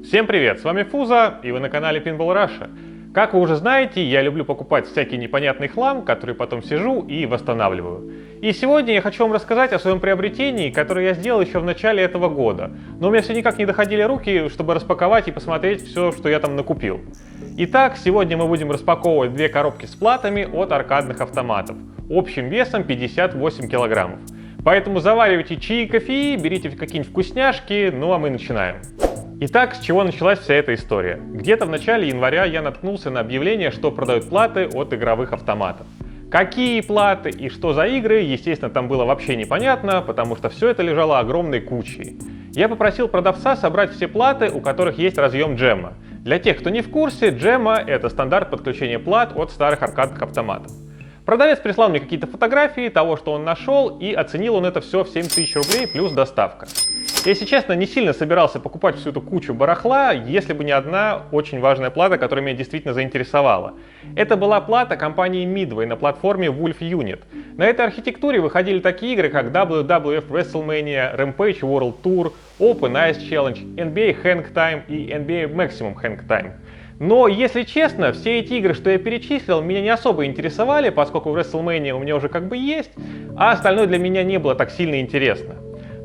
Всем привет, с вами Фуза, и вы на канале Pinball Russia. Как вы уже знаете, я люблю покупать всякий непонятный хлам, который потом сижу и восстанавливаю. И сегодня я хочу вам рассказать о своем приобретении, которое я сделал еще в начале этого года. Но у меня все никак не доходили руки, чтобы распаковать и посмотреть все, что я там накупил. Итак, сегодня мы будем распаковывать две коробки с платами от аркадных автоматов, общим весом 58 килограммов. Поэтому заваривайте чаи и кофе, берите какие-нибудь вкусняшки, ну а мы начинаем. Итак, с чего началась вся эта история? Где-то в начале января я наткнулся на объявление, что продают платы от игровых автоматов. Какие платы и что за игры, естественно, там было вообще непонятно, потому что все это лежало огромной кучей. Я попросил продавца собрать все платы, у которых есть разъем джемма. Для тех, кто не в курсе, джемма — это стандарт подключения плат от старых аркадных автоматов. Продавец прислал мне какие-то фотографии того, что он нашел, и оценил он это все в 7000 рублей плюс доставка. Если честно, не сильно собирался покупать всю эту кучу барахла, если бы не одна очень важная плата, которая меня действительно заинтересовала. Это была плата компании Midway на платформе Wolf Unit. На этой архитектуре выходили такие игры, как WWF WrestleMania, Rampage World Tour, Open Ice Challenge, NBA Hang Time и NBA Maximum Hang Time. Но, если честно, все эти игры, что я перечислил, меня не особо интересовали, поскольку WrestleMania у меня уже как бы есть, а остальное для меня не было так сильно интересно.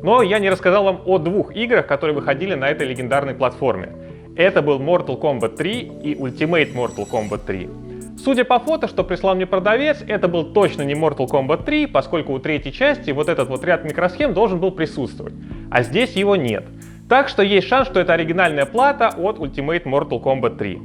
Но я не рассказал вам о двух играх, которые выходили на этой легендарной платформе. Это был Mortal Kombat 3 и Ultimate Mortal Kombat 3. Судя по фото, что прислал мне продавец, это был точно не Mortal Kombat 3, поскольку у третьей части вот этот вот ряд микросхем должен был присутствовать, а здесь его нет. Так что есть шанс, что это оригинальная плата от Ultimate Mortal Kombat 3.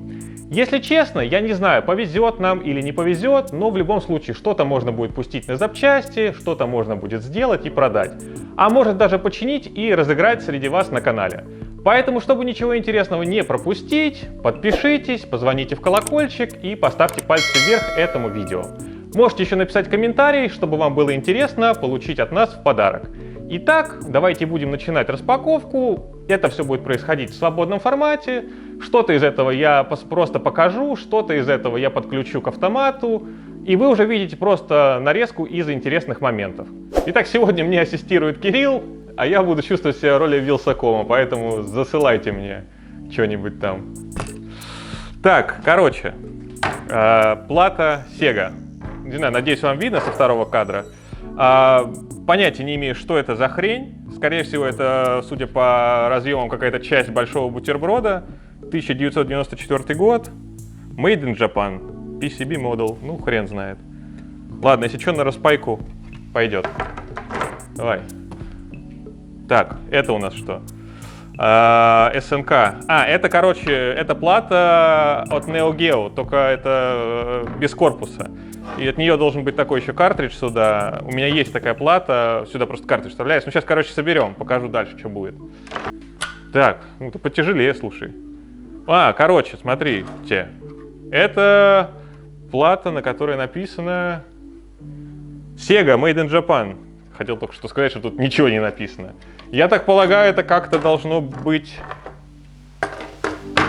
Если честно, я не знаю, повезет нам или не повезет, но в любом случае что-то можно будет пустить на запчасти, что-то можно будет сделать и продать. А может даже починить и разыграть среди вас на канале. Поэтому, чтобы ничего интересного не пропустить, подпишитесь, позвоните в колокольчик и поставьте пальцы вверх этому видео. Можете еще написать комментарий, чтобы вам было интересно получить от нас в подарок. Итак, давайте будем начинать распаковку. Это все будет происходить в свободном формате. Что-то из этого я просто покажу, что-то из этого я подключу к автомату. И вы уже видите просто нарезку из интересных моментов. Итак, сегодня мне ассистирует Кирилл, а я буду чувствовать себя в роли Вилсакома, поэтому засылайте мне что-нибудь там. Так, короче, плата Sega. Не знаю, надеюсь, вам видно со второго кадра. Понятия не имею, что это за хрень. Скорее всего, это, судя по разъемам, какая-то часть большого бутерброда. 1994 год. Made in Japan. PCB Model. Ну, хрен знает. Ладно, если что, на распайку пойдет. Давай. Так, это у нас что? СНК. Это, короче, это плата от Neo Geo, только это без корпуса. И от нее должен быть такой еще картридж сюда. У меня есть такая плата, сюда просто картридж вставляется. Ну, сейчас, короче, соберем, покажу дальше, что будет. Так, ну, ты потяжелее, слушай. Короче, смотрите. Это плата, на которой написано Sega Made in Japan. Хотел только что сказать, что тут ничего не написано. Я так полагаю, это как-то должно быть...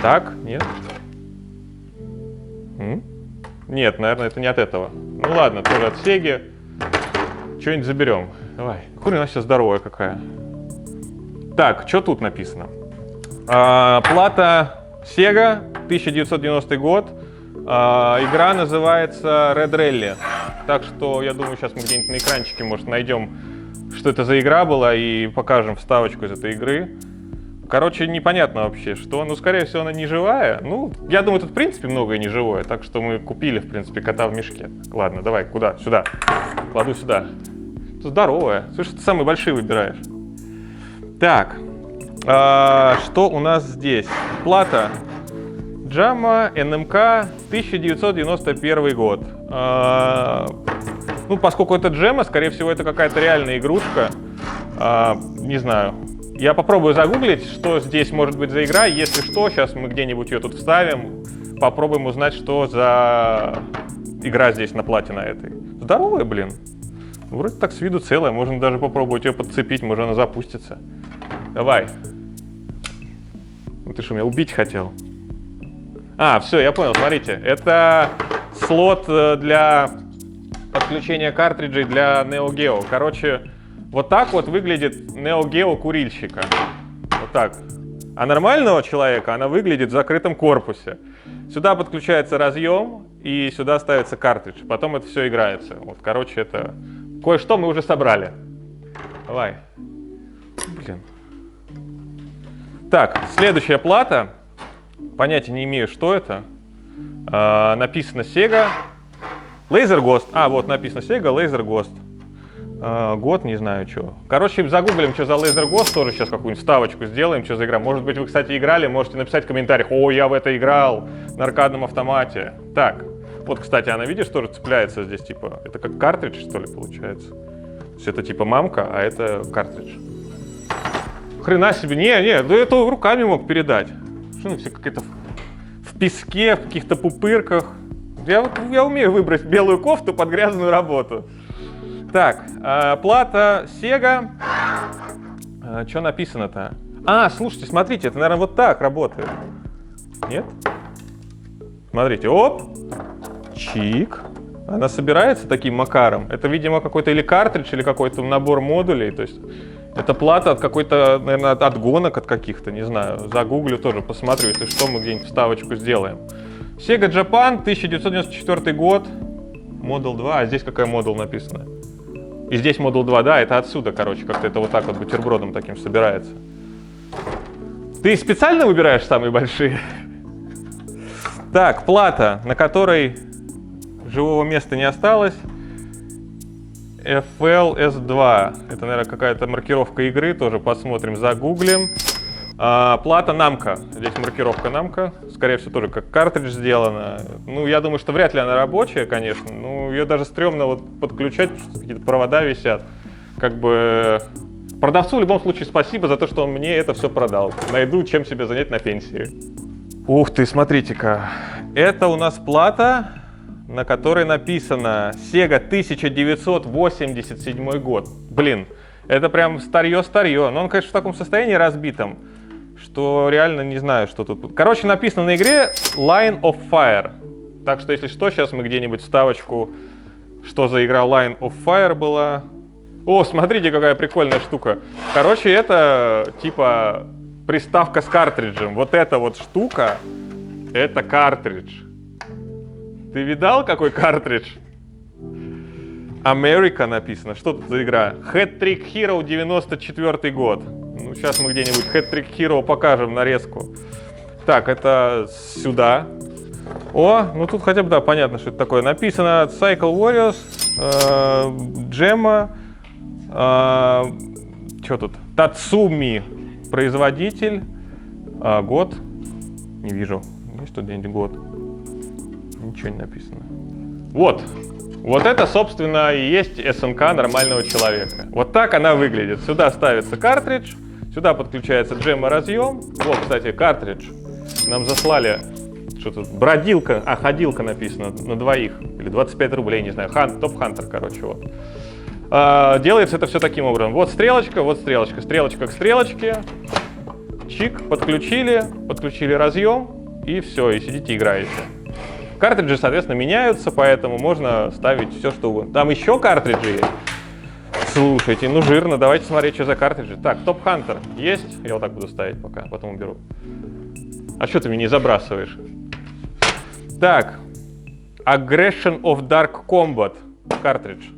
Так, нет? Нет, наверное, это не от этого. Ну ладно, тоже от Sega. Что-нибудь заберем. Давай. Хуй, она сейчас здоровая какая. Так, что тут написано? Плата Sega, 1990 год. Игра называется Red Rally. Так что, я думаю, сейчас мы где-нибудь на экранчике, может, найдем, что это за игра была, и покажем вставочку из этой игры. Короче, непонятно вообще, что. Ну, скорее всего, она не живая. Ну, я думаю, тут, в принципе, многое не живое. Так что мы купили, в принципе, кота в мешке. Ладно, давай, куда? Сюда. Кладу сюда. Здоровая. Слушай, ты самые большие выбираешь. Так. Что у нас здесь? Плата. Jamma NMK 1991 год. Ну, поскольку это Jamma, скорее всего, это какая-то реальная игрушка. Не знаю. Я попробую загуглить, что здесь может быть за игра. Если что, сейчас мы где-нибудь ее тут вставим. Попробуем узнать, что за игра здесь на плате на этой. Здоровая, блин. Вроде так с виду целая. Можно даже попробовать ее подцепить, может она запустится. Давай. Ну, ты что, меня убить хотел? Все, я понял, смотрите. Это слот для подключения картриджей для Neo Geo. Короче, вот так вот выглядит Neo Geo курильщика. Вот так. А нормального человека она выглядит в закрытом корпусе. Сюда подключается разъем, и сюда ставится картридж. Потом это все играется. Вот, короче, это кое-что мы уже собрали. Давай. Блин. Так, следующая плата. Понятия не имею, что это. Написано Sega. Laser Ghost. А, вот написано Sega Laser Ghost. Год, не знаю, что. Короче, загуглим, что за Laser Ghost, тоже сейчас какую-нибудь вставочку сделаем, что за игра. Может быть, вы, кстати, играли, можете написать в комментариях: о, я в это играл на аркадном автомате. Так, вот, кстати, она, видишь, тоже цепляется здесь, типа, это как картридж, что ли, получается? То есть это типа мамка, а это картридж. Хрена себе, не, да это руками мог передать. Что ну, все какие-то в песке, в каких-то пупырках. Я умею выбрать белую кофту под грязную работу. Так, плата Sega. Что написано-то? Слушайте, смотрите, это, наверное, вот так работает. Нет? Смотрите, оп, чик. Она собирается таким макаром. Это, видимо, какой-то или картридж, или какой-то набор модулей. То есть это плата от какой-то, наверное, от гонок от каких-то, не знаю. Загуглю тоже, посмотрю, если что, мы где-нибудь вставочку сделаем. Sega Japan, 1994 год. Model 2, а здесь какая Model написана? И здесь Model 2, да, это отсюда, короче, как-то это вот так вот бутербродом таким собирается. Ты специально выбираешь самые большие? Так, плата, на которой живого места не осталось. FLS2. Это, наверное, какая-то маркировка игры, тоже посмотрим, загуглим. Плата Namco. Здесь маркировка Namco. Скорее всего, тоже как картридж сделана. Ну, я думаю, что вряд ли она рабочая, конечно. Ну, ее даже стрёмно вот подключать, потому что какие-то провода висят. Как бы продавцу в любом случае спасибо за то, что он мне это все продал. Найду, чем себе занять на пенсии. Ух ты, смотрите-ка. Это у нас плата, на которой написано Sega 1987 год. Блин, это прям старье-старье. Но он, конечно, в таком состоянии разбитом, что реально не знаю, что тут. Короче, написано на игре Line of Fire. Так что, если что, сейчас мы где-нибудь вставочку, что за игра Line of Fire была. О, смотрите, какая прикольная штука. Короче, это типа приставка с картриджем. Вот эта вот штука, это картридж. Ты видал, какой картридж? America написано. Что тут за игра? Hat-Trick Hero 94 год. Ну, сейчас мы где-нибудь Hat-Trick Hero покажем нарезку. Так, это сюда. О, ну тут хотя бы, да, понятно, что это такое. Написано Cycle Warriors, Gemma, что тут? Tatsumi, производитель. Год? Не вижу. Есть тут где-нибудь год? Ничего не написано. Вот. Вот это, собственно, и есть СНК нормального человека. Вот так она выглядит. Сюда ставится картридж, сюда подключается Gemma разъем. Вот, кстати, картридж. Нам заслали, что тут, бродилка, ходилка написано на двоих. Или 25 рублей, не знаю. Топ-хантер, короче, вот. Делается это все таким образом. Вот стрелочка, стрелочка к стрелочке. Чик, подключили разъем, и все, и сидите играете. Картриджи, соответственно, меняются, поэтому можно ставить все, что угодно. Там еще картриджи есть. Слушайте, ну жирно, давайте смотреть, что за картриджи. Так, Top Hunter есть? Я вот так буду ставить пока, потом уберу. А что ты меня не забрасываешь? Так, Aggression of Dark Combat картридж.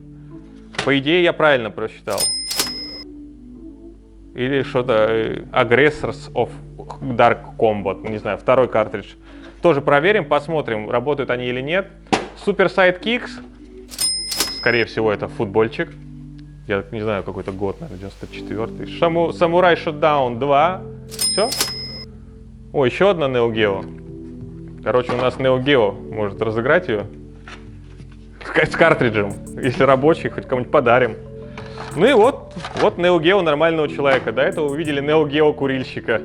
По идее, я правильно прочитал. Или что-то Aggressors of Dark Combat, не знаю, второй картридж. Тоже проверим, посмотрим, работают они или нет. Super Sidekicks. Скорее всего, это футбольчик. Я не знаю, какой-то год, наверное, 94-й. Samurai Shodown 2. Все. О, еще одна Neo Geo. Короче, у нас Neo Geo может разыграть ее. С картриджем. Если рабочий, хоть кому-нибудь подарим. Ну и вот Neo Geo нормального человека. До этого вы видели Neo Geo курильщика.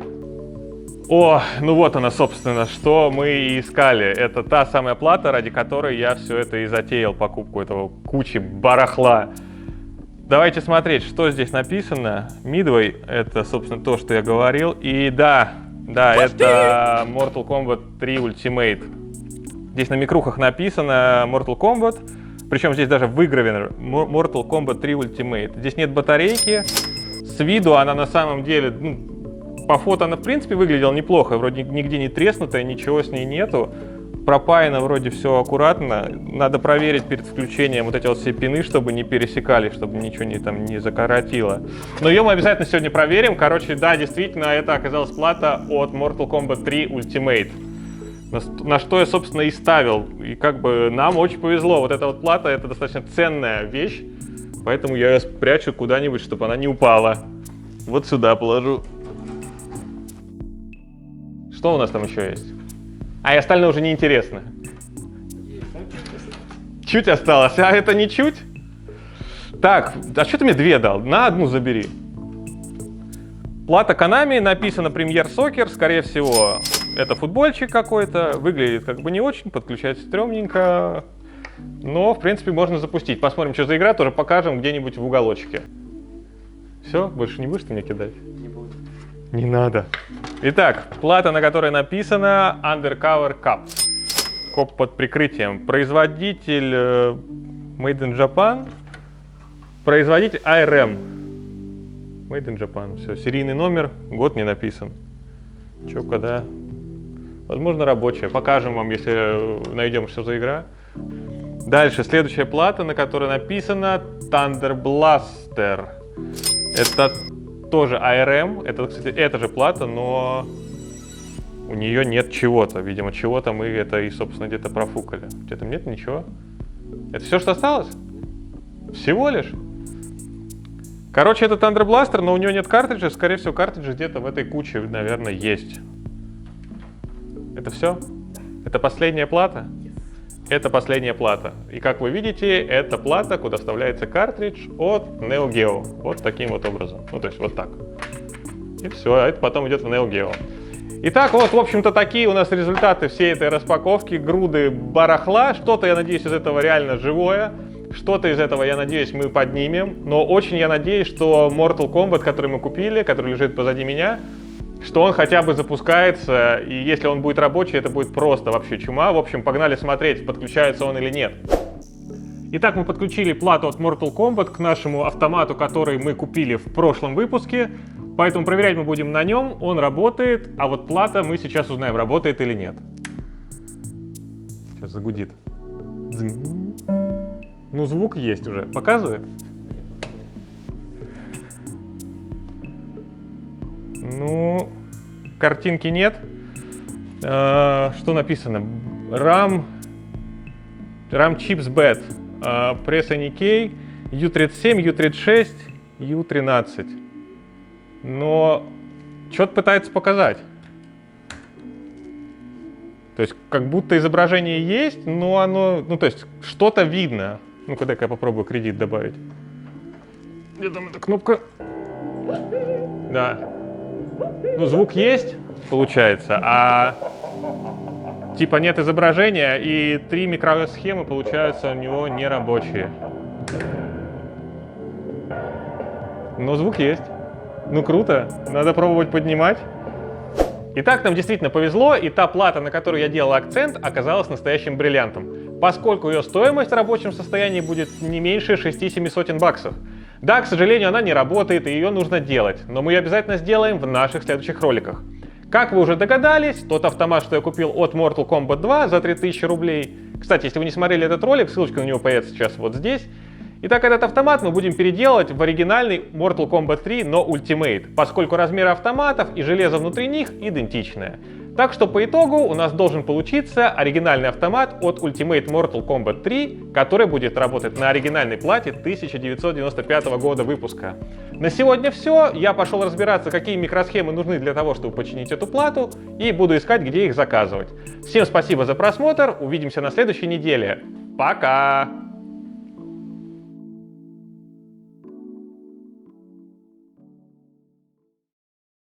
О, ну вот она, собственно, что мы и искали. Это та самая плата, ради которой я все это и затеял, покупку этого кучи барахла. Давайте смотреть, что здесь написано. Midway — это, собственно, то, что я говорил. И да, это Mortal Kombat 3 Ultimate. Здесь на микрухах написано Mortal Kombat. Причем здесь даже выгравлено Mortal Kombat 3 Ultimate. Здесь нет батарейки. С виду она на самом деле, По фото она в принципе выглядела неплохо, вроде нигде не треснутая, ничего с ней нету. Пропаяно вроде все аккуратно. Надо проверить перед включением вот эти вот все пины, чтобы не пересекали, чтобы ничего не закоротило. Но ее мы обязательно сегодня проверим. Короче, да, действительно, это оказалась плата от Mortal Kombat 3 Ultimate. На что я, собственно, и ставил. И как бы нам очень повезло. Вот эта вот плата, это достаточно ценная вещь. Поэтому я ее спрячу куда-нибудь, чтобы она не упала. Вот сюда положу. Что у нас там еще есть? А и остальное уже неинтересно. Чуть осталось, а это не чуть? Так, а что ты мне две дал? На одну забери. Плата Konami, написано Premier Soccer, скорее всего, это футбольчик какой-то. Выглядит как бы не очень, подключается стрёмненько. Но, в принципе, можно запустить. Посмотрим, что за игра, тоже покажем где-нибудь в уголочке. Все, больше не будешь ты мне кидать? Не буду. Не надо. Итак, плата, на которой написано Undercover Cup. Коп под прикрытием. Производитель Made in Japan. Производитель ARM. Made in Japan. Все, серийный номер, год не написан. Чё, когда? Возможно, рабочая. Покажем вам, если найдем, что за игра. Дальше, следующая плата, на которой написано Thunder Blaster. Это тоже ARM. Это, кстати, эта же плата, но у нее нет чего-то. Видимо, чего-то мы это и, собственно, где-то профукали. Где-то нет ничего. Это все, что осталось? Всего лишь? Короче, это Thunder Blaster, но у него нет картриджа. Скорее всего, картриджи где-то в этой куче, наверное, есть. Это все? Это последняя плата? Это последняя плата. И как вы видите, это плата, куда вставляется картридж от Neo Geo. Вот таким вот образом. Ну, то есть вот так. И все, а это потом идет в Neo Geo. Итак, вот, в общем-то, такие у нас результаты всей этой распаковки. Груды барахла. Что-то, я надеюсь, из этого реально живое. Что-то из этого, я надеюсь, мы поднимем. Но очень я надеюсь, что Mortal Kombat, который мы купили, который лежит позади меня, что он хотя бы запускается, и если он будет рабочий, это будет просто вообще чума. В общем, погнали смотреть, подключается он или нет. Итак, мы подключили плату от Mortal Kombat к нашему автомату, который мы купили в прошлом выпуске. Поэтому проверять мы будем на нем, он работает, а вот плата мы сейчас узнаем, работает или нет. Сейчас загудит. Ну, звук есть уже. Показывает? Ну, картинки нет. Что написано? RAM Chips Bad. Press any key. U37, U36, U13. Но что-то пытается показать. То есть, как будто изображение есть, но оно... Ну, то есть, что-то видно. Ну-ка, дай-ка я попробую кредит добавить. Где там эта кнопка? Да. Ну, звук есть, получается, а типа нет изображения, и 3 микросхемы, получаются, у него не рабочие. Но звук есть. Ну, круто. Надо пробовать поднимать. Итак, нам действительно повезло, и та плата, на которую я делал акцент, оказалась настоящим бриллиантом, поскольку ее стоимость в рабочем состоянии будет не меньше 600-700 баксов. Да, к сожалению, она не работает, и ее нужно делать, но мы ее обязательно сделаем в наших следующих роликах. Как вы уже догадались, тот автомат, что я купил от Mortal Kombat 2 за 3000 рублей. Кстати, если вы не смотрели этот ролик, ссылочка на него появится сейчас вот здесь. Итак, этот автомат мы будем переделать в оригинальный Mortal Kombat 3, но Ultimate, поскольку размеры автоматов и железо внутри них идентичное. Так что по итогу у нас должен получиться оригинальный автомат от Ultimate Mortal Kombat 3, который будет работать на оригинальной плате 1995 года выпуска. На сегодня все. Я пошел разбираться, какие микросхемы нужны для того, чтобы починить эту плату, и буду искать, где их заказывать. Всем спасибо за просмотр. Увидимся на следующей неделе. Пока!